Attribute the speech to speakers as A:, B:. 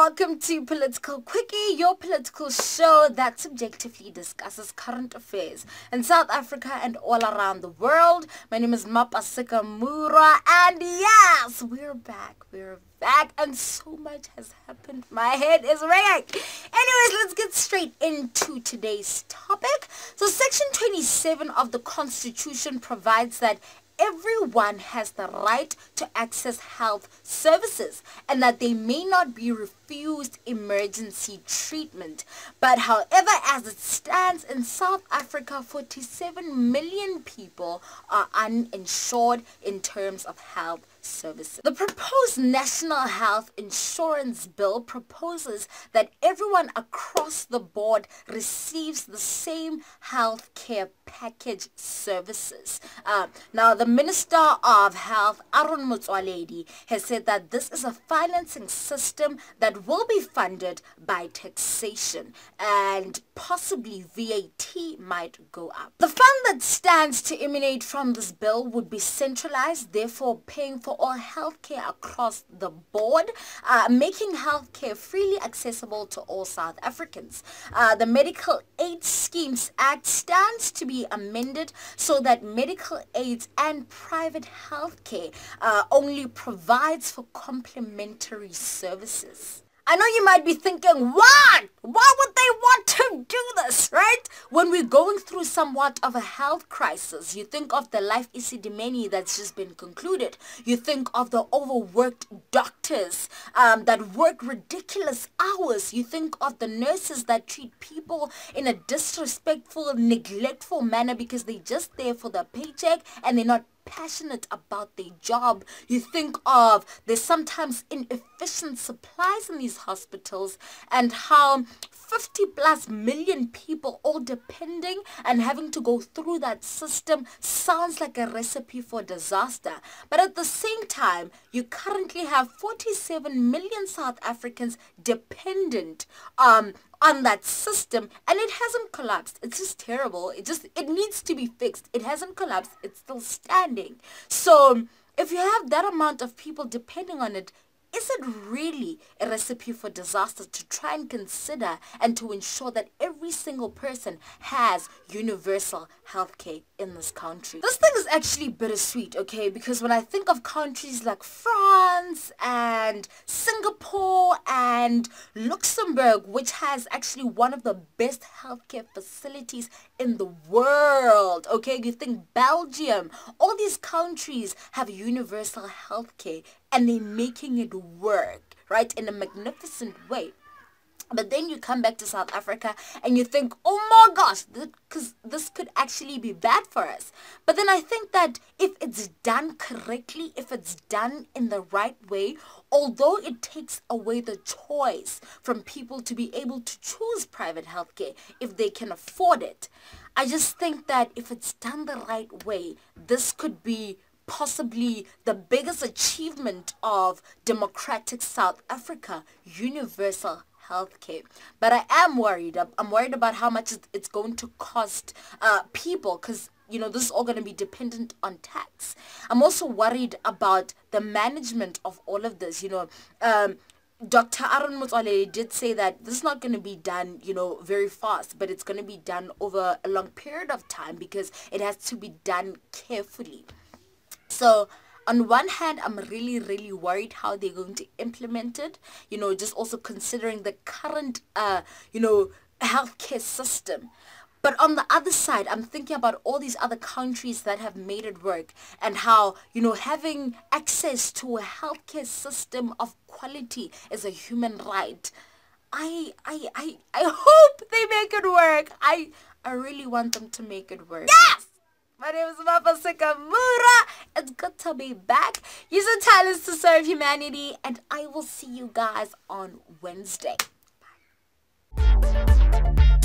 A: welcome to Political Quickie, your political show that subjectively discusses current affairs in South Africa and all around the world. My name is Mapasika Mura, and yes, we're back, and so much has happened. My head is ringing. Anyways, let's get straight into today's topic. So Section 27 of the Constitution provides that everyone has the right to access health services and that they may not be refused emergency treatment. But however, as it stands in South Africa, 47 million people are uninsured in terms of health services. The proposed National Health Insurance Bill proposes that everyone across the board receives the same health care package services. Now, the Minister of Health, Aaron Motsoaledi, has said that this is a financing system that will be funded by taxation and possibly VAT might go up. The fund that stands to emanate from this bill would be centralized, therefore paying for all healthcare across the board, making healthcare freely accessible to all South Africans. The Medical Aid Schemes Act stands to be amended so that medical aids and private healthcare only provides for complementary services. I know you might be thinking, what? Why would they want to do this, right? When we're going through somewhat of a health crisis, you think of the Life Isidimeni that's just been concluded. You think of the overworked doctors that work ridiculous hours. You think of the nurses that treat people in a disrespectful, neglectful manner because they're just there for the paycheck and they're not passionate about their job. You think of there's sometimes inefficient supplies in these hospitals and how 50+ million people all depending and having to go through that system sounds like a recipe for disaster. But at the same time, you currently have 47 million South Africans dependent on that system, and it hasn't collapsed. It's just terrible. It needs to be fixed. It hasn't collapsed. It's still standing. So if you have that amount of people depending on it, is it really a recipe for disaster to try and consider and to ensure that every single person has universal healthcare in this country? This thing is actually bittersweet, okay? Because when I think of countries like France and Singapore and Luxembourg, which has actually one of the best healthcare facilities in the world, okay? You think Belgium, all these countries have universal healthcare and they're making it work, right, in a magnificent way. But then you come back to South Africa and you think, oh my gosh, because this could actually be bad for us. But then I think that if it's done correctly, if it's done in the right way, although it takes away the choice from people to be able to choose private healthcare if they can afford it, I just think that if it's done the right way, this could be possibly the biggest achievement of democratic South Africa, universal healthcare. But I am worried. I'm worried about how much it's going to cost people, because you know, this is all going to be dependent on tax. I'm also worried about the management of all of this. You know, Dr. Aaron Motsoaledi did say that this is not going to be done, you know, very fast, but it's going to be done over a long period of time because it has to be done carefully. So on one hand, I'm really, really worried how they're going to implement it, you know, just also considering the current, you know, healthcare system. But on the other side, I'm thinking about all these other countries that have made it work and how, you know, having access to a healthcare system of quality is a human right. I hope they make it work. I really want them to make it work. Yes! My name is Mapasika Mura. It's good to be back. Use your talents to serve humanity, and I will see you guys on Wednesday. Bye.